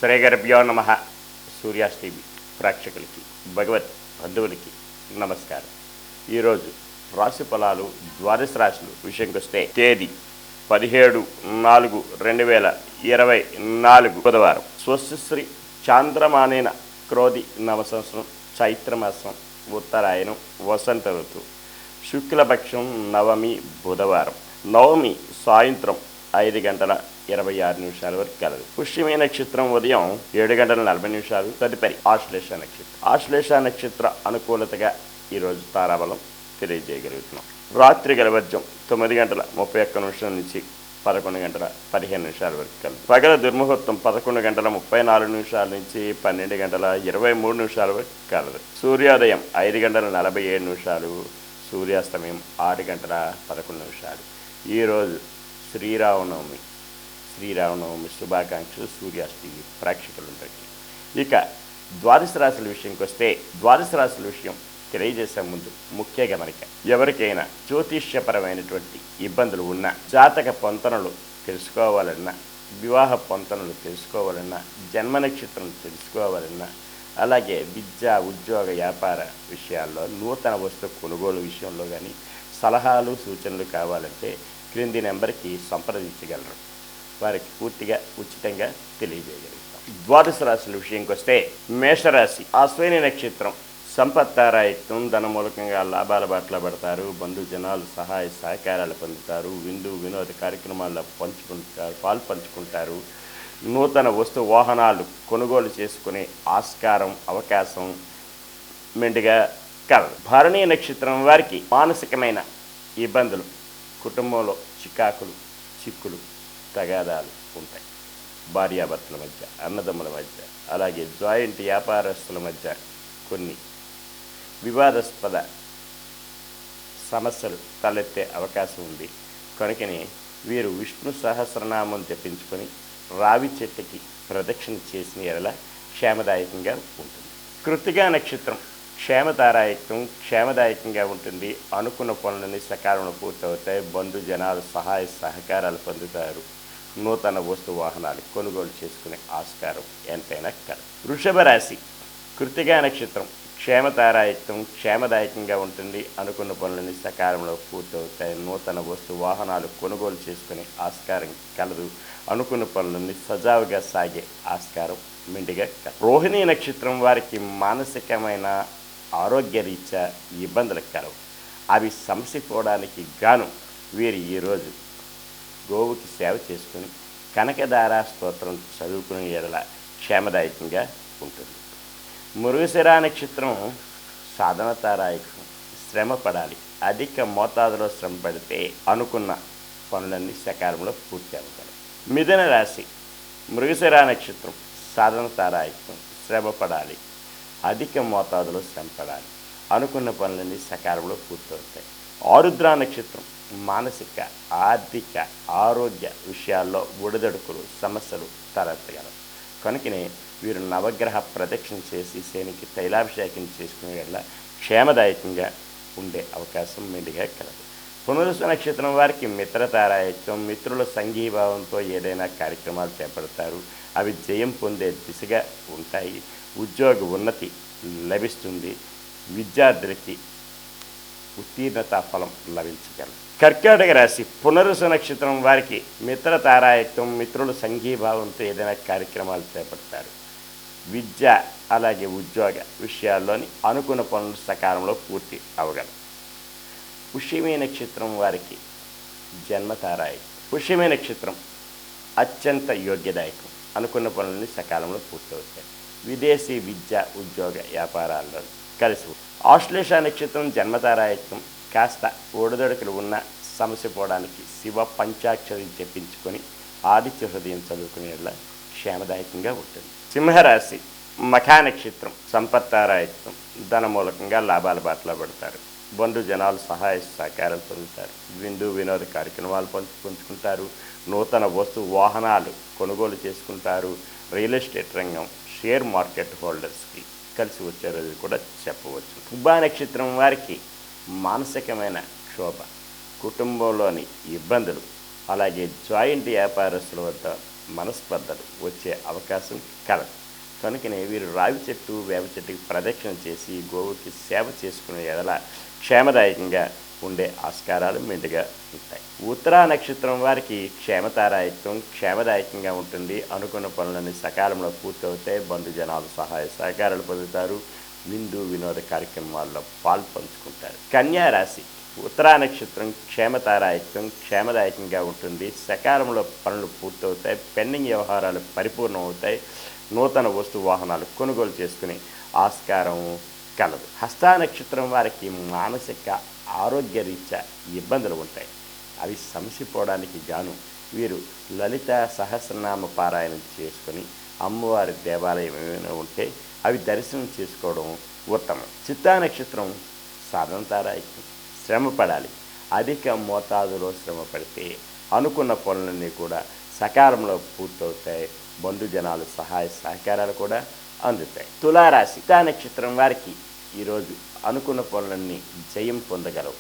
శ్రీగర్భ్యో నమ. సూర్యాస్ టీవీ ప్రేక్షకులకి, భగవత్ బంధువులకి నమస్కారం. ఈరోజు రాశి ఫలాలు, ద్వాదశ రాశులు విషయంకి వస్తే తేదీ 17/4/2024 బుధవారం. స్వస్తిశ్రీ చాంద్రమానేన క్రోధి నవ సంవత్సరం, చైత్రమాసం, ఉత్తరాయణం, వసంత ఋతువు, శుక్లపక్షం, నవమి బుధవారం. నవమి సాయంత్రం 5:26 వరకు కలదు. పుష్యమి నక్షత్రం ఉదయం 7:40. తదుపరి ఆశ్లేష నక్షత్రం. ఆశ్లేష నక్షత్ర అనుకూలతగా ఈరోజు తారాబలం తెలియజేయగలుగుతున్నాం. రాత్రి గలవర్జం 9:31 నుంచి 11:15 వరకు కలదు. పగల దుర్ముహూర్తం 11:34 నుంచి 12:23 వరకు కలదు. సూర్యోదయం 5:47, సూర్యాస్తమయం 6:11. ఈరోజు శ్రీరామనవమి శుభాకాంక్షలు సూర్యాస్ టీవీ ప్రేక్షకులందరికీ. ఇక ద్వాదశ రాశుల విషయంకి వస్తే, ద్వాదశ రాశుల విషయం తెలియజేసే ముందు ముఖ్య గమనిక. ఎవరికైనా జ్యోతిష్యపరమైనటువంటి ఇబ్బందులు ఉన్నా, జాతక పొంతనలు తెలుసుకోవాలన్నా, వివాహ పొంతనలు తెలుసుకోవాలన్నా, జన్మ నక్షత్రం తెలుసుకోవాలన్నా, అలాగే విద్య, ఉద్యోగ, వ్యాపార విషయాల్లో, నూతన వస్తు కొనుగోలు విషయంలో కానీ సలహాలు, సూచనలు కావాలంటే క్రింది నెంబర్కి సంప్రదించగలరు. వారికి పూర్తిగా ఉచితంగా తెలియజేయగలుగుతాం. ద్వాదశ రాశుల విషయంకి వస్తే, మేషరాశి అశ్విని నక్షత్రం, సంపత్తారాయుక్తం, ధనమూలకంగా లాభాల బాటలో పడతారు. బంధుజనాలు సహాయ సహకారాలు పొందుతారు. విందు వినోద కార్యక్రమాల్లో పాల్పంచుకుంటారు. నూతన వస్తు వాహనాలు కొనుగోలు చేసుకునే ఆస్కారం, అవకాశం మెండుగా కలదు. భరణీ నక్షత్రం వారికి మానసికమైన ఇబ్బందులు, కుటుంబంలో చికాకులు, చిక్కులు, తగాదాలు ఉంటాయి. భార్యాభర్తల మధ్య, అన్నదమ్ముల మధ్య, అలాగే జాయింట్ వ్యాపారస్తుల మధ్య కొన్ని వివాదాస్పద సమస్యలు తలెత్తే అవకాశం ఉంది. కనుకనే వీరు విష్ణు సహస్రనామం తెప్పించుకొని రావి చెట్టుకి ప్రదక్షిణ చేసిన ఎడల క్షేమదాయకంగా ఉంటుంది. కృత్తికా నక్షత్రం క్షేమదాయకంగా ఉంటుంది. అనుకున్న పనులన్నీ సకాలంలో పూర్తవుతాయి. బంధుజనాలు సహాయ సహకారాలు పొందుతారు. నూతన వస్తు వాహనాలు కొనుగోలు చేసుకునే ఆస్కారం ఎంతైనా కలదు. వృషభ రాశి కృత్తికా నక్షత్రం క్షేమదాయకంగా ఉంటుంది. అనుకున్న పనులన్నీ సకాలంలో పూర్తవుతాయి. నూతన వస్తు వాహనాలు కొనుగోలు చేసుకునే ఆస్కారం కలదు. అనుకున్న పనులన్నీ సజావుగా సాగే ఆస్కారం మెండుగా కలదు. రోహిణీ నక్షత్రం వారికి మానసికమైన ఆరోగ్య రీత్యా ఇబ్బందులు కలవు. అవి సమసిపోవడానికి గాను వీరు ఈరోజు గోవుకి సేవ చేసుకుని కనకదార స్తోత్రం చదువుకునే ఎడల క్షేమదాయకంగా ఉంటుంది. మృగశిర నక్షత్రం సాధనతారాయకం, శ్రమ పడాలి. అధిక మోతాదులో శ్రమ పడితే అనుకున్న పనులన్నీ సకాలంలో పూర్తి అవ్వగలవు. మిథున రాశి మృగశిర నక్షత్రం సాధనతారాయకం, శ్రమ పడాలి. అధిక మోతాదులో శ్రమ పడాలి. అనుకున్న పనులన్నీ సకాలంలో పూర్తవుతాయి. ఆరుద్ర నక్షత్రం మానసిక, ఆర్థిక, ఆరోగ్య విషయాల్లో ఒడిదొడుకులు, సమస్యలు తలెత్తగలవు. కనుకనే వీరు నవగ్రహ ప్రదక్షిణ చేసి శనికి తైలాభిషేకం చేసుకునే వల్ల క్షేమదాయకంగా ఉండే అవకాశం మెండుగా కలదు. పునరుస నక్షత్రం వారికి మిత్రతారాయత్వం, మిత్రుల సంఘీభావంతో ఏదైనా కార్యక్రమాలు చేపడతారు. అవి జయం పొందే దిశగా ఉంటాయి. ఉద్యోగ ఉన్నతి లభిస్తుంది. విద్యార్థులకి ఉత్తీర్ణతా ఫలం లభించగలదు. కర్కాటక రాశి పునరుస నక్షత్రం వారికి మిత్రతారాయత్వం, మిత్రుల సంఘీభావంతో ఏదైనా కార్యక్రమాలు చేపడతారు. విద్య అలాగే ఉద్యోగ విషయాల్లోని అనుకున్న పనులు సకాలంలో పూర్తి అవగలవు. పుష్యమి నక్షత్రం వారికి జన్మతారాయకం. పుష్యమి నక్షత్రం అత్యంత యోగ్యదాయకం. అనుకున్న పనులని సకాలంలో పూర్తవుతాయి. విదేశీ విద్య, ఉద్యోగ వ్యాపారాల్లో కలిసి. ఆశ్లేష నక్షత్రం జన్మతారాయకం. కాస్త ఒడిదొడుకులు ఉన్న సమస్య పోవడానికి శివ పంచాక్షరి చెప్పించుకొని ఆదిత్య హృదయం చదువుకునే క్షేమదాయకంగా ఉంటుంది. సింహరాశి మఖా నక్షత్రం సంపత్తారాయకం, ధనమూలకంగా లాభాల బాటలో పడతారు. బంధుజనాలు సహాయ సహకారాలు పొందుతారు. విందు వినోద కార్యక్రమాలు పంచుకుంటారు. నూతన వస్తు వాహనాలు కొనుగోలు చేసుకుంటారు. రియల్ ఎస్టేట్ రంగం, షేర్ మార్కెట్ హోల్డర్స్కి కలిసి వచ్చే రోజు కూడా చెప్పవచ్చు. పుబ్బా నక్షత్రం వారికి మానసికమైన క్షోభ, కుటుంబంలోని ఇబ్బందులు, అలాగే జాయింట్ వ్యాపారస్తుల వద్ద మనస్పర్ధలు వచ్చే అవకాశం కలదు. కనుకనే వీరు రావి చెట్టు వేప చెట్టుకి ప్రదక్షిణ చేసి గోవుకి సేవ చేసుకునే ఎడల క్షేమదాయకంగా ఉండే ఆస్కారాలు మెండుగా ఉంటాయి. ఉత్తరా నక్షత్రం వారికి క్షేమదాయకంగా ఉంటుంది. అనుకున్న పనులన్నీ సకాలంలో పూర్తవుతాయి. బంధుజనాలు సహాయ సహకారాలు పొందుతారు. విందు వినోద కార్యక్రమాల్లో పాల్పంచుకుంటారు. కన్యా రాశి ఉత్తరా నక్షత్రం క్షేమదాయకంగా ఉంటుంది. సకాలంలో పనులు పూర్తవుతాయి. పెండింగ్ వ్యవహారాలు పరిపూర్ణం అవుతాయి. నూతన వస్తు వాహనాలు కొనుగోలు చేసుకునే ఆస్కారం కలదు. హస్తా నక్షత్రం వారికి మానసిక ఆరోగ్య రీత్యా ఇబ్బందులు ఉంటాయి. అవి సమసిపోవడానికి గాను వీరు లలిత సహస్రనామ పారాయణం చేసుకుని అమ్మవారి దేవాలయం ఏమైనా ఉంటే అవి దర్శనం చేసుకోవడం ఉత్తమం. చిత్తా నక్షత్రం సాధనతారాయకం. శ్రమ పడాలి. అధిక మోతాదులో శ్రమ పడితే అనుకున్న పనులన్నీ కూడా సకాలంలో పూర్తవుతాయి. బంధుజనాలు సహాయ సహకారాలు కూడా అందుతాయి. తులారాశి చిత్తా నక్షత్రం వారికి ఈరోజు అనుకున్న పనులన్నీ జయం పొందగలవు.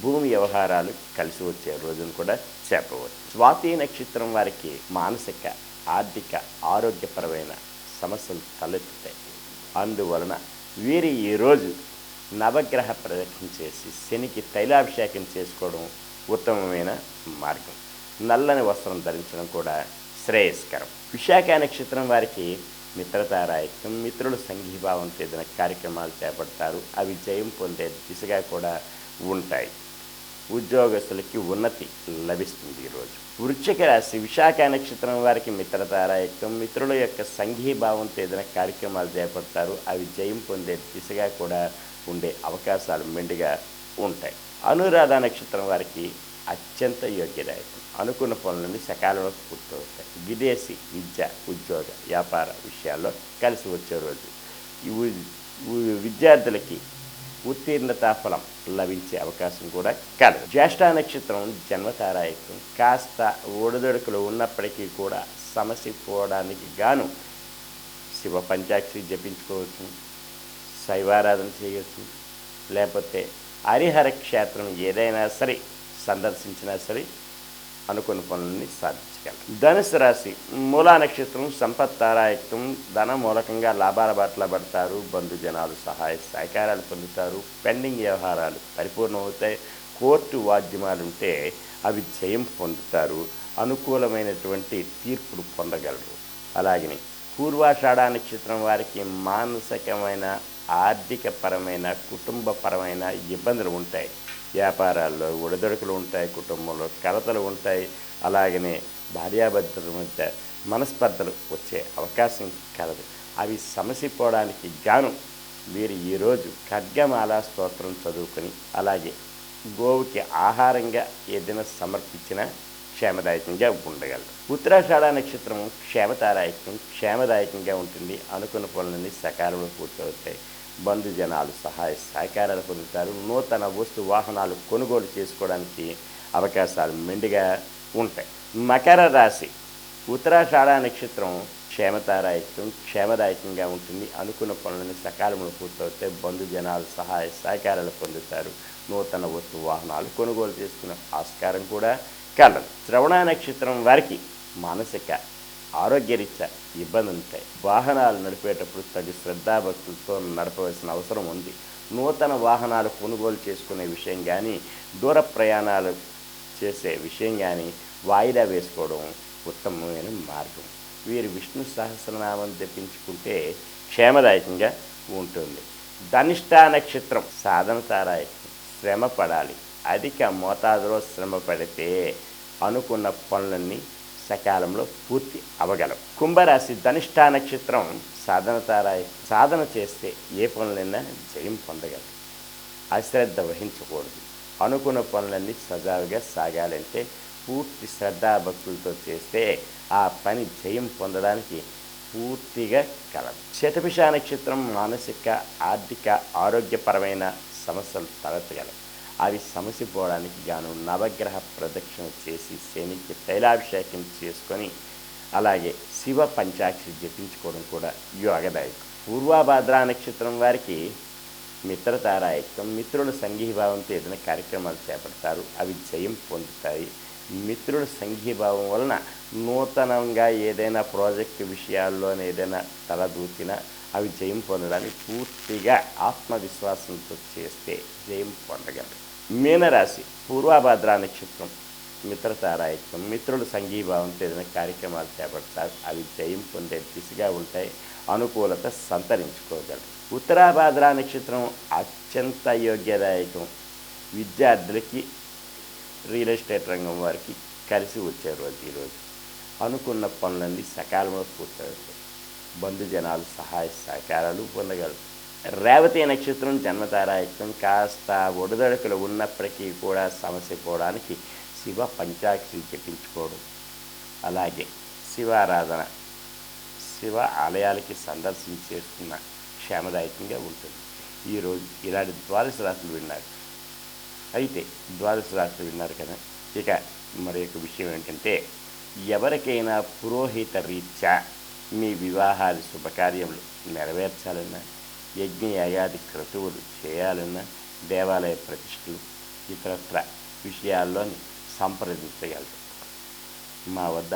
భూమి వ్యవహారాలు కలిసి వచ్చే రోజును కూడా చెప్పవచ్చు. స్వాతి నక్షత్రం వారికి మానసిక ఆర్థిక ఆరోగ్యపరమైన సమస్యలు తలెత్తుతాయి. అందువలన వీరి ఈరోజు నవగ్రహ ప్రదక్షిణ చేసి శనికి తైలాభిషేకం చేసుకోవడం ఉత్తమమైన మార్గం. నల్లని వస్త్రం ధరించడం కూడా శ్రేయస్కరం. విశాఖ నక్షత్రం వారికి మిత్రతారాయకం. మిత్రులు సంఘీభావంతో ఏదైనా కార్యక్రమాలు చేపడతారు. అవి జయం పొందే దిశగా కూడా ఉంటాయి. ఉద్యోగస్తులకి ఉన్నతి లభిస్తుంది ఈరోజు. వృశ్చిక రాశి విశాఖ నక్షత్రం వారికి మిత్రతారాయకం. మిత్రుల యొక్క సంఘీభావంతో ఏదైనా కార్యక్రమాలు చేపడతారు. అవి జయం పొందే దిశగా కూడా ఉండే అవకాశాలు మెండుగా ఉంటాయి. అనురాధ నక్షత్రం వారికి అత్యంత యోగ్యదాయకం. అనుకున్న పనులన్నీ సకాలంలో పూర్తవుతాయి. విదేశీ విద్య ఉద్యోగ వ్యాపార విషయాల్లో కలిసి వచ్చే రోజు. విద్యార్థులకి ఉత్తీర్ణతా ఫలం లభించే అవకాశం కూడా కలదు. జ్యేష్ఠ నక్షత్రం జన్మతారాయకం. కాస్త ఒడిదొడుకులు ఉన్నప్పటికీ కూడా సమసిపోవడానికి గాను శివ పంచాక్షరి జపించుకోవచ్చు, శైవారాధన చేయవచ్చు, లేకపోతే హరిహర క్షేత్రం ఏదైనా సరే సందర్శించినా సరే అనుకున్న పనులని సాధించగలరు. ధనుసు రాశి మూలా నక్షత్రం సంపత్తారాయకం. ధన మూలకంగా లాభాల బాటలో పడతారు. బంధుజనాలు సహాయ సహకారాలు పొందుతారు. పెండింగ్ వ్యవహారాలు పరిపూర్ణమవుతాయి. కోర్టు వాద్యమాలు ఉంటే అవి జయం పొందుతారు. అనుకూలమైనటువంటి తీర్పులు పొందగలరు. అలాగని పూర్వాషాఢ నక్షత్రం వారికి మానసికమైన ఆర్థికపరమైన కుటుంబపరమైన ఇబ్బందులు ఉంటాయి. వ్యాపారాల్లో ఒడిదొడుకులు ఉంటాయి. కుటుంబంలో కలతలు ఉంటాయి. అలాగనే భార్యాభర్తల మధ్య మనస్పర్ధలు వచ్చే అవకాశం కలదు. అవి సమసిపోవడానికి గాను వీరు ఈరోజు ఖడ్గమాల స్తోత్రం చదువుకొని అలాగే గోవుకి ఆహారంగా ఏదైనా సమర్పించినా క్షేమదాయకంగా ఉండగలరు. ఉత్తరాషాఢ నక్షత్రం క్షేమదాయకంగా ఉంటుంది. అనుకున్న పనులన్నీ సకాలంలో పూర్తవుతాయి. బంధుజనాలు సహాయ సహకారాలు పొందుతారు. నూతన వస్తు వాహనాలు కొనుగోలు చేసుకోవడానికి అవకాశాలు మెండుగా ఉంటాయి. మకర రాశి ఉత్తరాషాఢ నక్షత్రం క్షేమదాయకంగా ఉంటుంది. అనుకున్న పనులను సకాలంలో పూర్తవుతాయి. బంధుజనాలు సహాయ సహకారాలు పొందుతారు. నూతన వస్తు వాహనాలు కొనుగోలు చేసుకునే ఆస్కారం కూడా కలదు. శ్రవణ నక్షత్రం వారికి మానసిక ఆరోగ్యరీత్యా ఇబ్బంది ఉంటాయి. వాహనాలు నడిపేటప్పుడు తగు శ్రద్ధాభక్తులతో నడపవలసిన అవసరం ఉంది. నూతన వాహనాలు కొనుగోలు చేసుకునే విషయం కానీ దూర ప్రయాణాలు చేసే విషయం కానీ వాయిదా వేసుకోవడం ఉత్తమమైన మార్గం. వీరు విష్ణు సహస్రనామం జపించుకుంటే క్షేమదాయకంగా ఉంటుంది. ధనిష్ట నక్షత్రం సాధనతారాయకం. శ్రమ పడాలి. అధిక మోతాదులో శ్రమ పడితే అనుకున్న పనులన్నీ సకాలంలో పూర్తి అవగలవు. కుంభరాశి ధనిష్ట నక్షత్రం సాధన చేస్తే ఏ పనులైనా జయం పొందగలరు. అశ్రద్ధ వహించకూడదు. అనుకున్న పనులన్నీ సజావుగా సాగాలంటే పూర్తి శ్రద్ధాభక్తులతో చేస్తే ఆ పని జయం పొందడానికి పూర్తిగా కలదు. శతభిష నక్షత్రం మానసిక ఆర్థిక ఆరోగ్యపరమైన సమస్యలు తలెత్తగలవు. అవి సమసిపోవడానికి గాను నవగ్రహ ప్రదక్షిణ చేసి శనికి తైలాభిషేకం చేసుకొని అలాగే శివ పంచాక్షరి జపించుకోవడం కూడా యోగదాయకం. పూర్వభాద్ర నక్షత్రం వారికి మిత్రతారాయకం. మిత్రుల సంఘీభావంతో ఏదైనా కార్యక్రమాలు చేపడతారు. అవి జయం పొందుతాయి. మిత్రుల సంఘీభావం వలన నూతనంగా ఏదైనా ప్రాజెక్టు విషయాల్లోనే ఏదైనా తలదూచినా అవి జయం పొందడానికి పూర్తిగా ఆత్మవిశ్వాసంతో చేస్తే జయం పొందగలరు. మీనరాశి పూర్వభద్ర నక్షత్రం మిత్రతారాయత్వం, మిత్రుల సంఘీభావంతో ఏదైనా కార్యక్రమాలు చేపడతారు, అవి జయం పొందే దిశగా ఉంటాయి, అనుకూలత సంతరించుకోగలరు. ఉత్తరాభాద్ర నక్షత్రం అత్యంత యోగ్యదాయకం, విద్యార్థులకి రియల్ ఎస్టేట్ రంగం వారికి కలిసి వచ్చే రోజు ఈరోజు. అనుకున్న పనులన్నీ సకాలంలో పూర్తవుతాయి, బంధుజనాలు సహాయ సహకారాలు పొందగలరు. రేవతి నక్షత్రం జన్మతారాయత్వం, కాస్త ఒడిదొడుకులు ఉన్నప్పటికీ కూడా సమస్య పోవడానికి శివ పంచాక్షరి జపించుకోవడం, అలాగే శివారాధన, శివ ఆలయాలకి సందర్శించేస్తున్న క్షేమదాయకంగా ఉంటుంది. ఈరోజు ఇలాంటి ద్వాదశ రాశులు విన్నారు. అయితే ద్వాదశ రాశులు విన్నారు కదా, ఇక మరి యొక్క విషయం ఏంటంటే, ఎవరికైనా పురోహిత రీత్యా మీ వివాహాది శుభకార్యములు నెరవేర్చాలన్నా, యజ్ఞయాగాది క్రతువులు చేయాలన్నా, దేవాలయ ప్రతిష్టలు ఇతరత్ర విషయాల్లోని సంప్రదించగలరు. మా వద్ద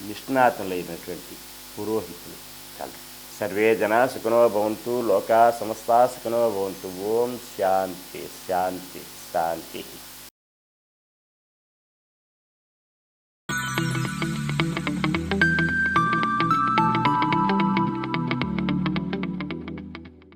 నిష్ణాతులైనటువంటి పురోహితులు కలరు. సర్వే జనా సుఖినో భవంతు, లోకా సమస్తా సుఖినో భవంతు. ఓం శాంతి శాంతి శాంతి.